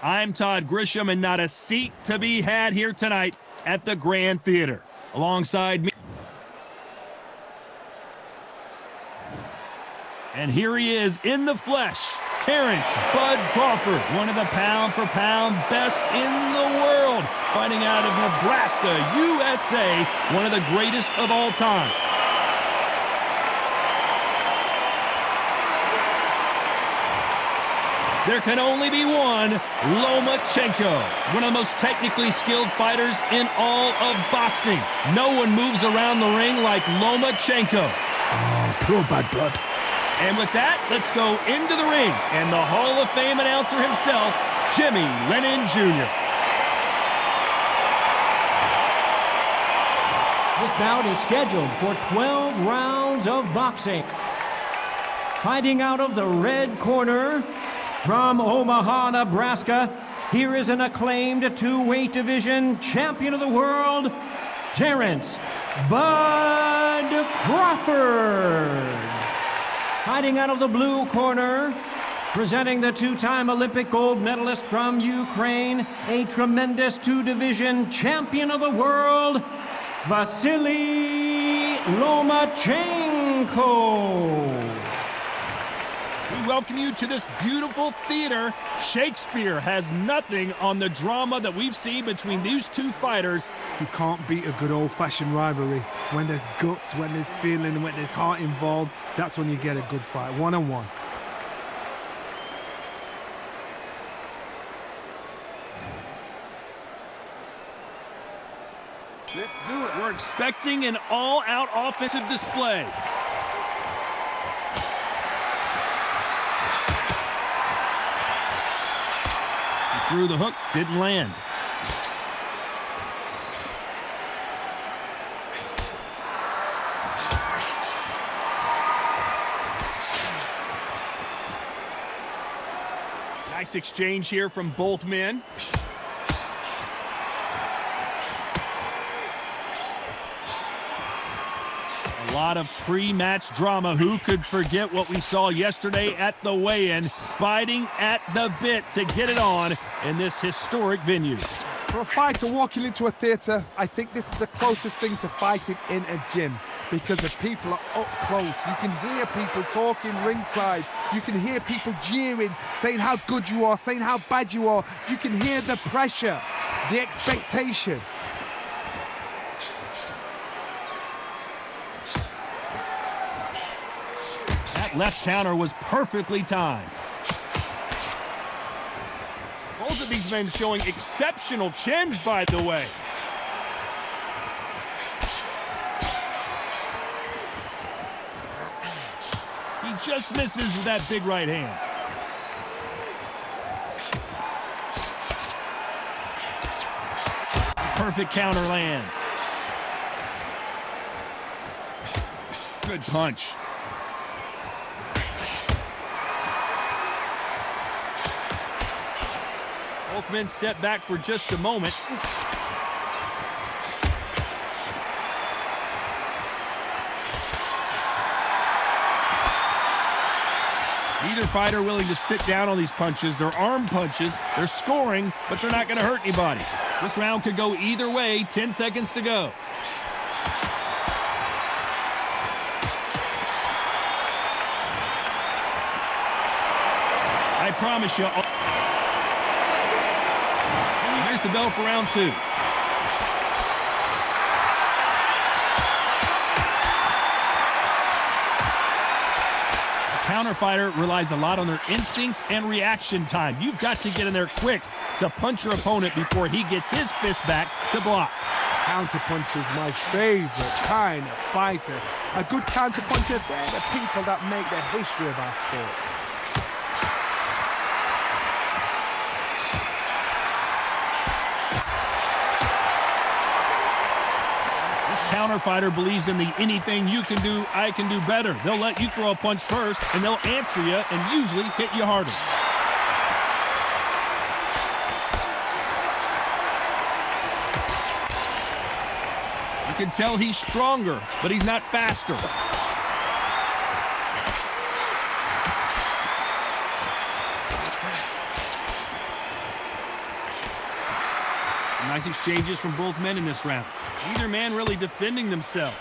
I'm Todd Grisham, and not a seat to be had here tonight at the Grand Theater. Alongside me, and here he is in the flesh, Terence "Bud" Crawford, one of the pound-for-pound best in the world, fighting out of Nebraska, USA, one of the greatest of all time. There can only be one, Lomachenko, one of the most technically skilled fighters in all of boxing. No one moves around the ring like Lomachenko. Oh, pure bad blood. And with that, let's go into the ring and the Hall of Fame announcer himself, Jimmy Lennon Jr. This bout is scheduled for 12 rounds of boxing. Fighting out of the red corner, from Omaha, Nebraska, here is an acclaimed two-weight division champion of the world, Terence "Bud" Crawford. Fighting out of the blue corner, presenting the two-time Olympic gold medalist from Ukraine, a tremendous two-division champion of the world, Vasyl Lomachenko. We welcome you to this beautiful theater. Shakespeare has nothing on the drama that we've seen between these two fighters. You can't beat a good old-fashioned rivalry. When there's guts, when there's feeling, when there's heart involved, that's when you get a good fight, one-on-one. Let's do it. We're expecting an all-out offensive display. Through the hook, didn't land. Nice exchange here from both men. A lot of pre-match drama. Who could forget what we saw yesterday at the weigh-in, fighting at the bit to get it on in this historic venue. For a fighter walking into a theatre, I think this is the closest thing to fighting in a gym, because the people are up close. You can hear people talking ringside. You can hear people jeering, saying how good you are, saying how bad you are. You can hear the pressure, the expectation. That left counter was perfectly timed. Both of these men showing exceptional chins, by the way. He just misses with that big right hand. Perfect counter lands. Good punch. Both men step back for just a moment. Neither fighter willing to sit down on these punches. They're arm punches. They're scoring, but they're not going to hurt anybody. This round could go either way. 10 seconds to go. I promise you. Here's the bell for round two. Counter fighter relies a lot on their instincts and reaction time. You've got to get in there quick to punch your opponent before he gets his fist back to block. Counter punch is my favorite kind of fighter. A good counter puncher, they're the people that make the history of our sport. Counter fighter believes in the anything you can do, I can do better. They'll let you throw a punch first, and they'll answer you and usually hit you harder. You can tell he's stronger, but he's not faster. Nice exchanges from both men in this round. Neither man really defending themselves.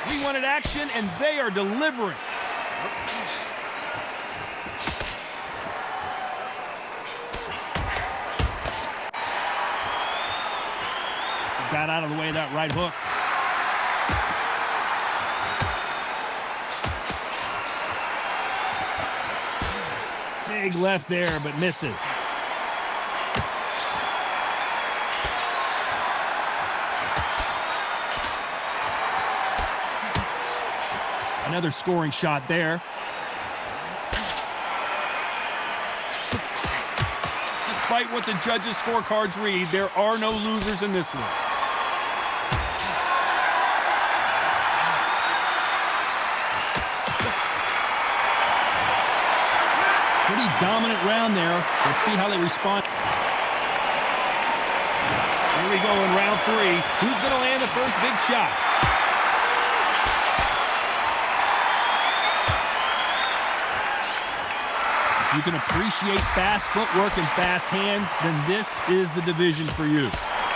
We wanted action, and they are delivering. Got out of the way of that right hook. Big left there, but misses. Another scoring shot there. Despite what the judges' scorecards read, there are no losers in this one. Pretty dominant round there. Let's see how they respond. Here we go in round 3. Who's going to land the first big shot? If you can appreciate fast footwork and fast hands, then this is the division for you.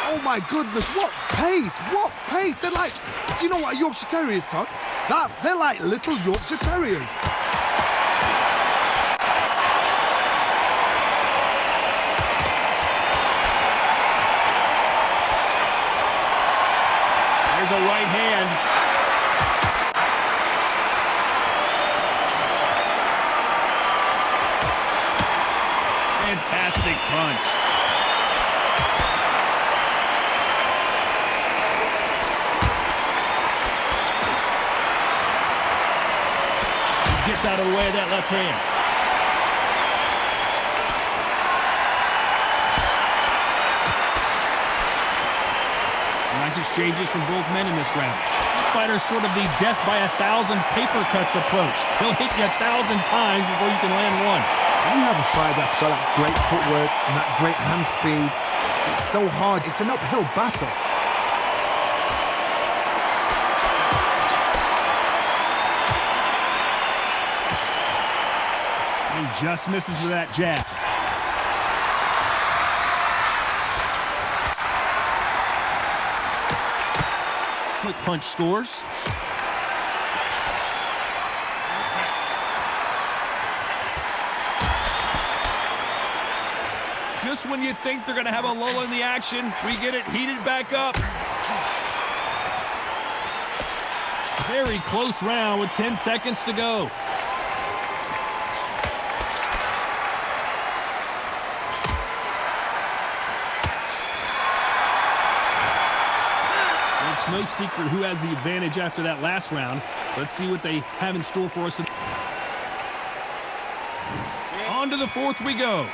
Oh my goodness, what pace, what pace. They're like, do you know what a Yorkshire Terrier is, Todd? They're like little Yorkshire Terriers. There's a right hand. Fantastic punch. He gets out of the way of that left hand. Nice exchanges from both men in this round. This fighter's sort of the death by 1,000 paper cuts approach. He'll hit you 1,000 times before you can land one. When you have a fighter that's got that great footwork and that great hand speed, it's so hard. It's an uphill battle. He just misses with that jab. Quick punch scores. Just when you think they're going to have a lull in the action, we get it heated back up. Very close round with 10 seconds to go. It's no secret who has the advantage after that last round. Let's see what they have in store for us. On to the 4th we go.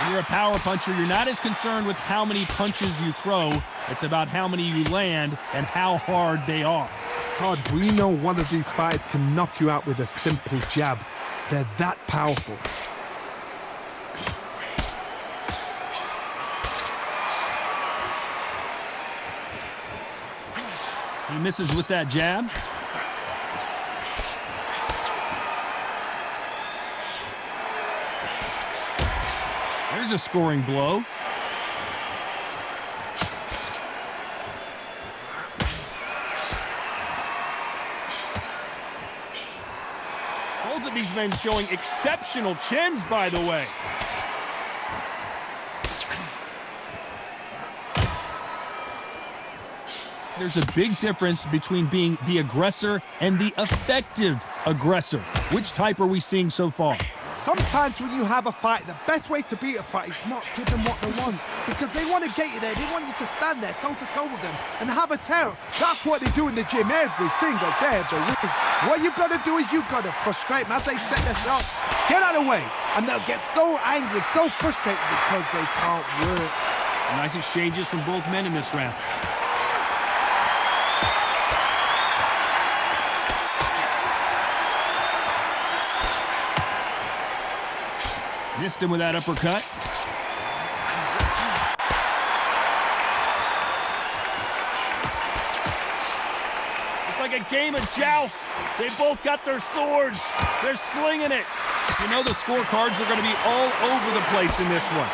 When you're a power puncher, you're not as concerned with how many punches you throw. It's about how many you land and how hard they are. Todd, we know one of these fighters can knock you out with a simple jab. They're that powerful. He misses with that jab. There's a scoring blow. Both of these men showing exceptional chins, by the way. There's a big difference between being the aggressor and the effective aggressor. Which type are we seeing so far? Sometimes when you have a fight, the best way to beat a fight is not give them what they want. Because they want to get you there. They want you to stand there toe-to-toe with them and have a tear. That's what they do in the gym every single day of the week. What you've got to do is you've got to frustrate them as they set their shots. Get out of the way. And they'll get so angry, so frustrated because they can't work. Nice exchanges from both men in this round. Missed him with that uppercut. a game of joust. They both got their swords. They're slinging it. You know the scorecards are going to be all over the place in this one.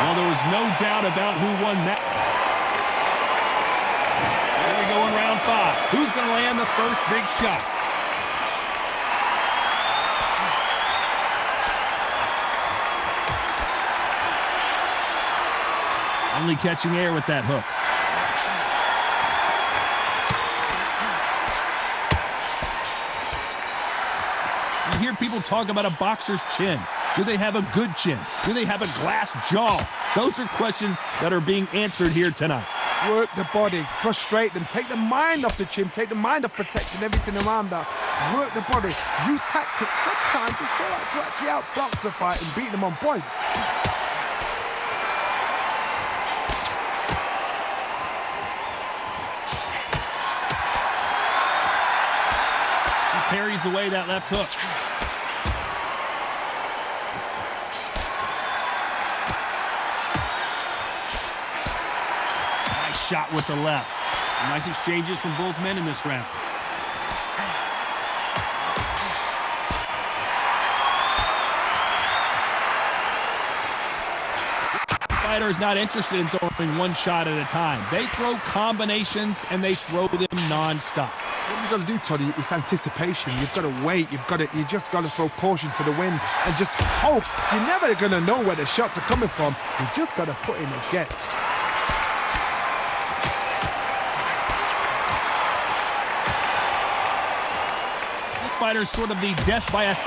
Well, there was no doubt about who won that. Here we go in round 5. Who's going to land the first big shot? Only catching air with that hook. You hear people talk about a boxer's chin. Do they have a good chin? Do they have a glass jaw? Those are questions that are being answered here tonight. Work the body, frustrate them, take the mind off the chin, take the mind off protecting everything around that. Work the body, use tactics sometimes to actually outbox a fight and beat them on points. Parries away that left hook. Nice shot with the left. Nice exchanges from both men in this round. The fighter is not interested in throwing one shot at a time. They throw combinations and they throw them non-stop. What you've got to do, Toddy, is anticipation. You've got to wait. You just got to throw caution to the wind and just hope. You're never going to know where the shots are coming from. You just got to put in a guess. This fighter's sort of the death by 1,000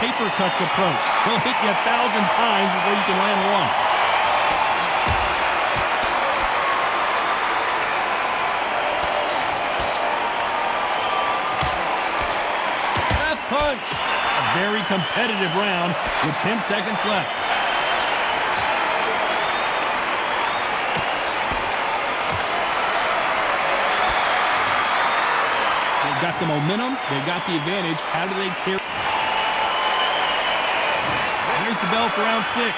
paper cuts approach. He'll hit you 1,000 times before you can land one. Punch. A very competitive round with 10 seconds left. They've got the momentum. They've got the advantage. How do they carry? Here's the bell for round 6.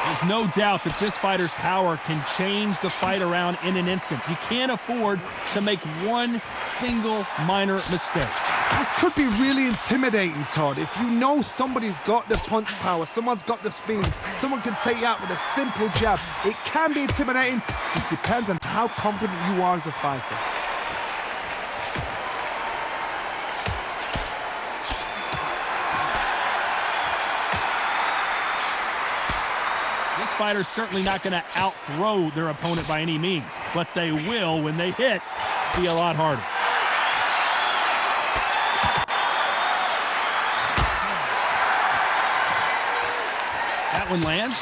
There's no doubt that this fighter's power can change the fight around in an instant. You can't afford to make one single minor mistake. This could be really intimidating, Todd. If you know somebody's got the punch power, someone's got the speed, someone can take you out with a simple jab. It can be intimidating. Just depends on how confident you are as a fighter. This fighter's certainly not going to out-throw their opponent by any means, but they will, when they hit, be a lot harder. That one lands.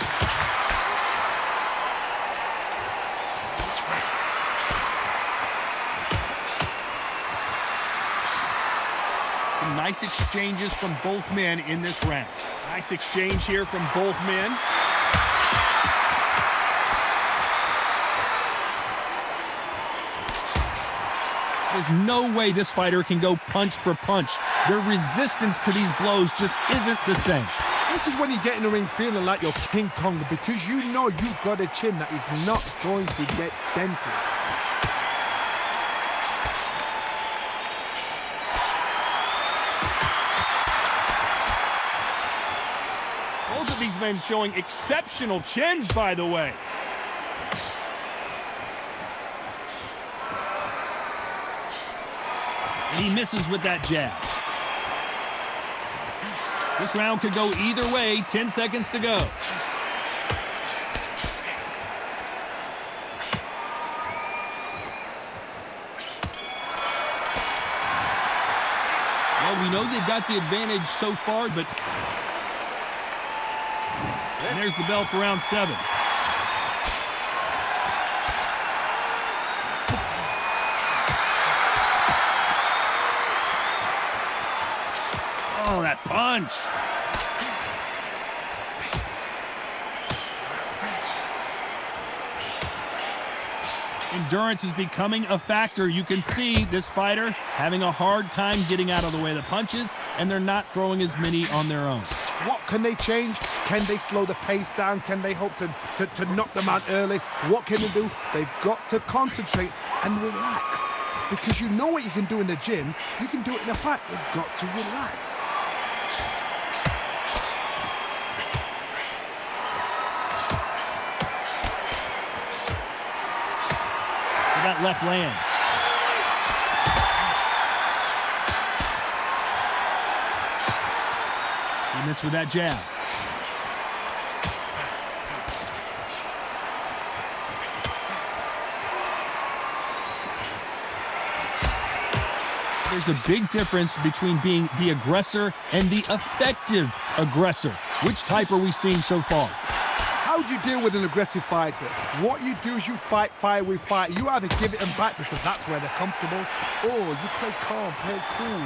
Some nice exchanges from both men in this round. Nice exchange here from both men. There's no way this fighter can go punch for punch. Their resistance to these blows just isn't the same. This is when you get in the ring feeling like you're King Kong, because you know you've got a chin that is not going to get dented. Both of these men showing exceptional chins, by the way. And he misses with that jab. This round could go either way. 10 seconds to go. Well, we know they've got the advantage so far, but... And there's the bell for round 7. Oh, that punch. Endurance is becoming a factor. You can see this fighter having a hard time getting out of the way of the punches, and they're not throwing as many on their own. What can they change? Can they slow the pace down? Can they hope to knock them out early? What can they do? They've got to concentrate and relax. Because you know what you can do in the gym, you can do it in a fight. You've got to relax. That left lands. He missed with that jab. There's a big difference between being the aggressor and the effective aggressor. Which type are we seeing so far? How do you deal with an aggressive fighter? What you do is you fight fire with fire. You either give it them back because that's where they're comfortable, or you play calm, play cool.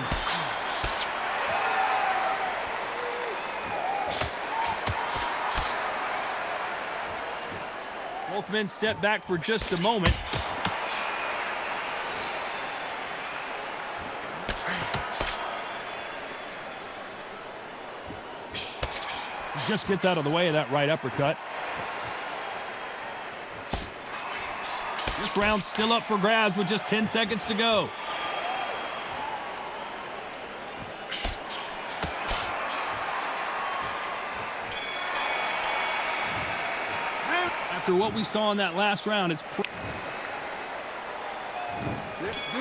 Both men step back for just a moment. He just gets out of the way of that right uppercut. This round's still up for grabs with just 10 seconds to go. After what we saw in that last round, it's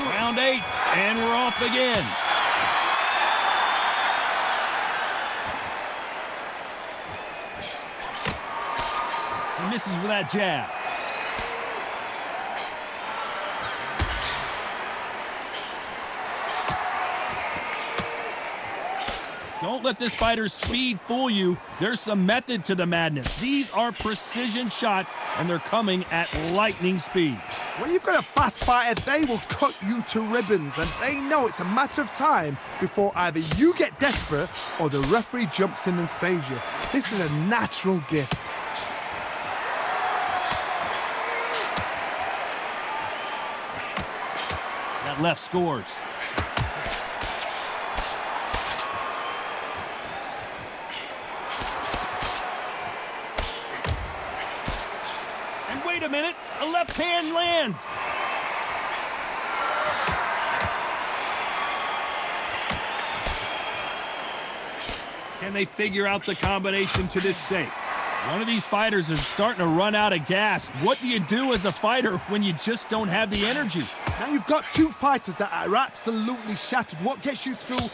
round 8, and we're off again. He misses with that jab. Don't let this fighter's speed fool you. There's some method to the madness. These are precision shots, and they're coming at lightning speed. When you've got a fast fighter, they will cut you to ribbons, and they know it's a matter of time before either you get desperate or the referee jumps in and saves you. This is a natural gift. That left scores. Wait a minute, a left hand lands. Can they figure out the combination to this safe? One of these fighters is starting to run out of gas. What do you do as a fighter when you just don't have the energy? Now you've got two fighters that are absolutely shattered. What gets you through?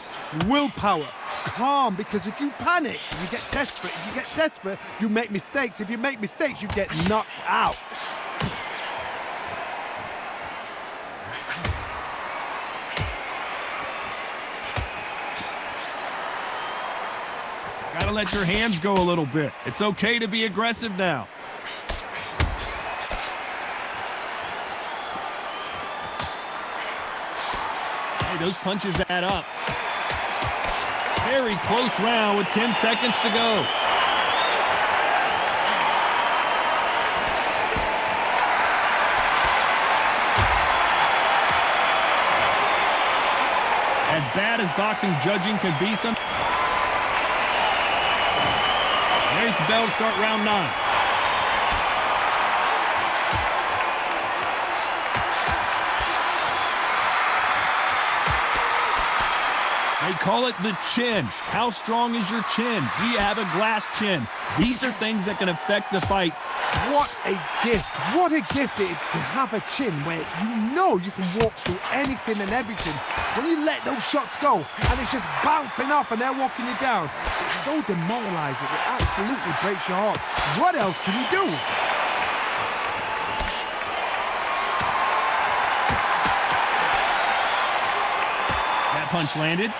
Willpower. Calm, because if you panic, you get desperate. If you get desperate, you make mistakes. If you make mistakes, you get knocked out. Gotta let your hands go a little bit. It's okay to be aggressive now. Hey, those punches add up. Very close round with 10 seconds to go. As bad as boxing judging can be some. There's the bell to start round 9. They call it the chin. How strong is your chin? Do you have a glass chin? These are things that can affect the fight. What a gift. What a gift it is to have a chin where you know you can walk through anything and everything. When you let those shots go and it's just bouncing off and they're walking you down, it's so demoralizing. It absolutely breaks your heart. What else can you do? That punch landed.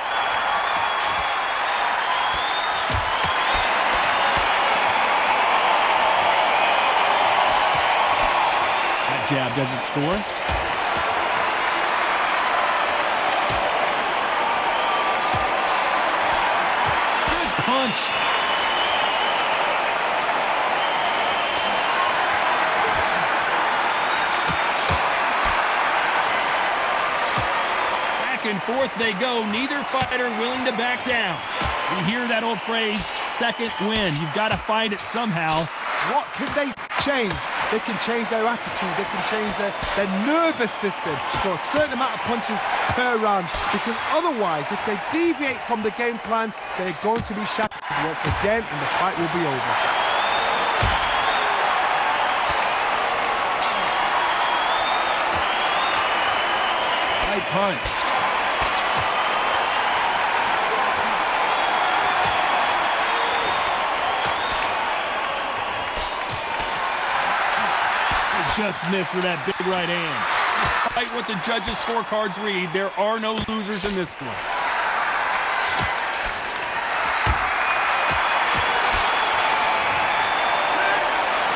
That jab doesn't score. Punch. Back forth they go. Neither fighter willing to back down. You hear that old phrase, second win. You've got to find it somehow. What can they change? They can change their attitude. They can change their nervous system for a certain amount of punches per round. Because otherwise, if they deviate from the game plan, they're going to be shattered once again and the fight will be over. Right punch. Just missed with that big right hand. Despite what the judges' scorecards read, there are no losers in this one.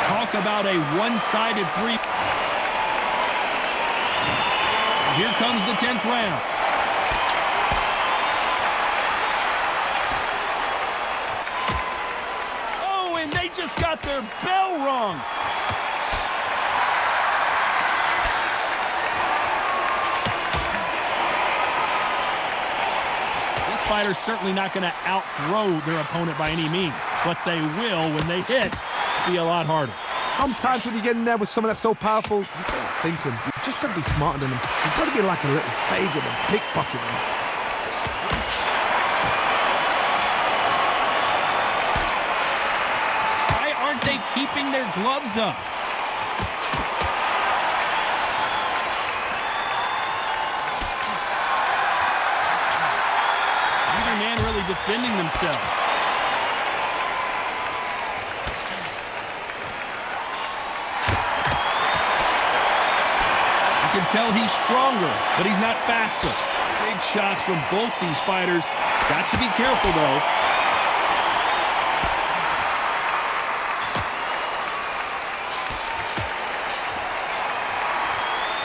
Talk about a one-sided three. Here comes the 10th round. Oh, and they just got their bell rung. Fighter's certainly not going to out-throw their opponent by any means, but they will, when they hit, be a lot harder. Sometimes when you get in there with someone that's so powerful, you can't think him. You've just got to be smarter than him. You've got to be like a little faggot and pickpocket him. Why aren't they keeping their gloves up? Defending themselves. You can tell he's stronger, but he's not faster. Big shots from both these fighters. Got to be careful, though.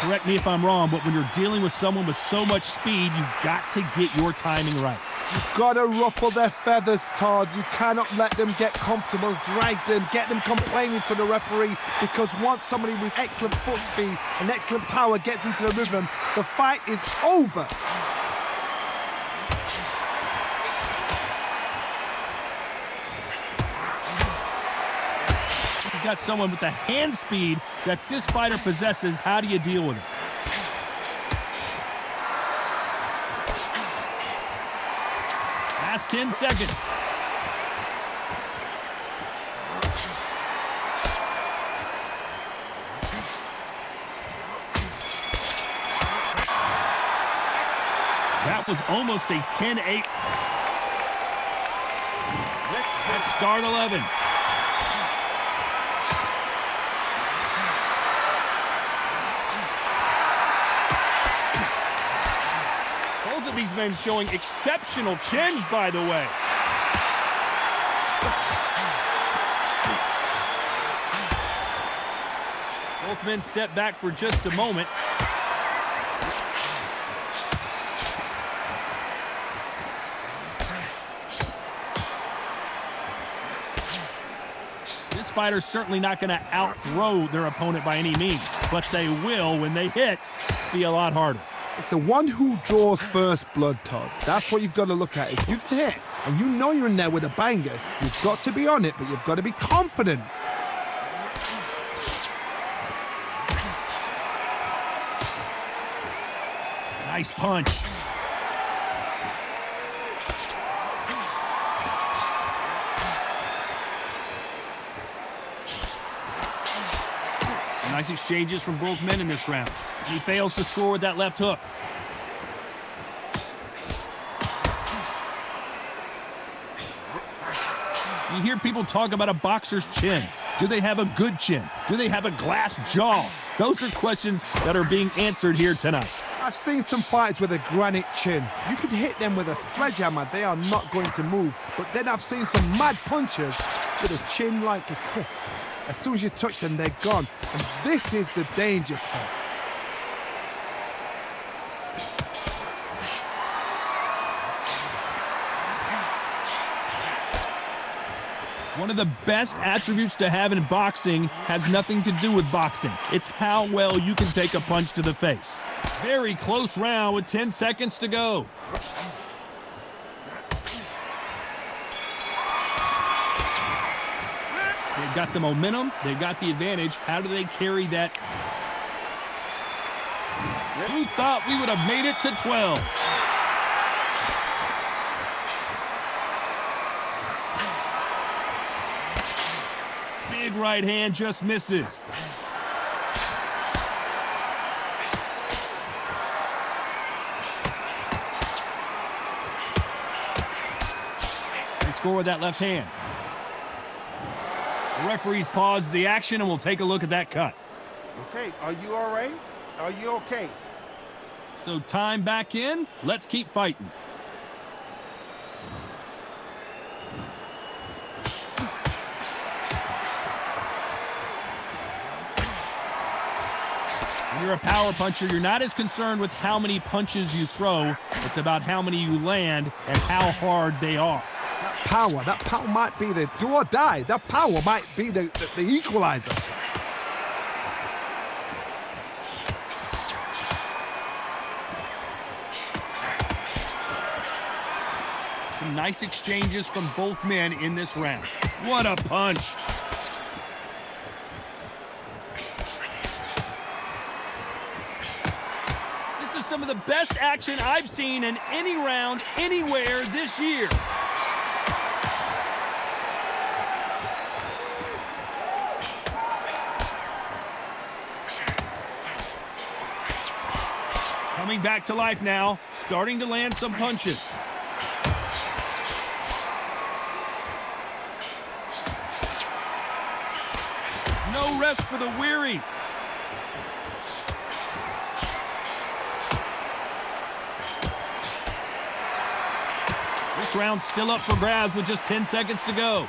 Correct me if I'm wrong, but when you're dealing with someone with so much speed, you've got to get your timing right. You've got to ruffle their feathers, Todd. You cannot let them get comfortable, drag them, get them complaining to the referee, because once somebody with excellent foot speed and excellent power gets into the rhythm, the fight is over. You've got someone with the hand speed that this fighter possesses. How do you deal with it? Last 10 seconds. That was almost a 10-8. Let's start 11. These men showing exceptional chins, by the way. Both men step back for just a moment. This fighter's certainly not going to out-throw their opponent by any means, but they will, when they hit, be a lot harder. It's the one who draws first blood, Todd. That's what you've got to look at. If you hit and you know you're in there with a banger, you've got to be on it, but you've got to be confident. Nice punch. Nice exchanges from both men in this round. He fails to score with that left hook. You hear people talk about a boxer's chin. Do they have a good chin? Do they have a glass jaw? Those are questions that are being answered here tonight. I've seen some fights with a granite chin. You could hit them with a sledgehammer, they are not going to move. But then I've seen some mad punchers with a chin like a crisp. As soon as you touch them, they're gone. And this is the danger spot. One of the best attributes to have in boxing has nothing to do with boxing. It's how well you can take a punch to the face. Very close round with 10 seconds to go. They've got the momentum. They've got the advantage. How do they carry that? Who thought we would have made it to 12? Big right hand just misses. They score with that left hand. The referees paused the action and we'll take a look at that cut. Okay, are you all right? Are you okay? So time back in. Let's keep fighting. When you're a power puncher, you're not as concerned with how many punches you throw. It's about how many you land and how hard they are. That power might be the do or die. That power might be the equalizer. Some nice exchanges from both men in this round. What a punch. This is some of the best action I've seen in any round anywhere this year. Coming back to life now, starting to land some punches. No rest for the weary. This round's still up for grabs with just 10 seconds to go.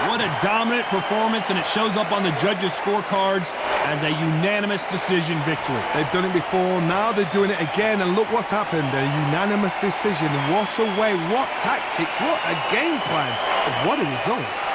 What a dominant performance, and it shows up on the judges' scorecards as a unanimous decision victory. They've done it before, now they're doing it again, and look what's happened. A unanimous decision. What a way, what tactics, what a game plan. What a result.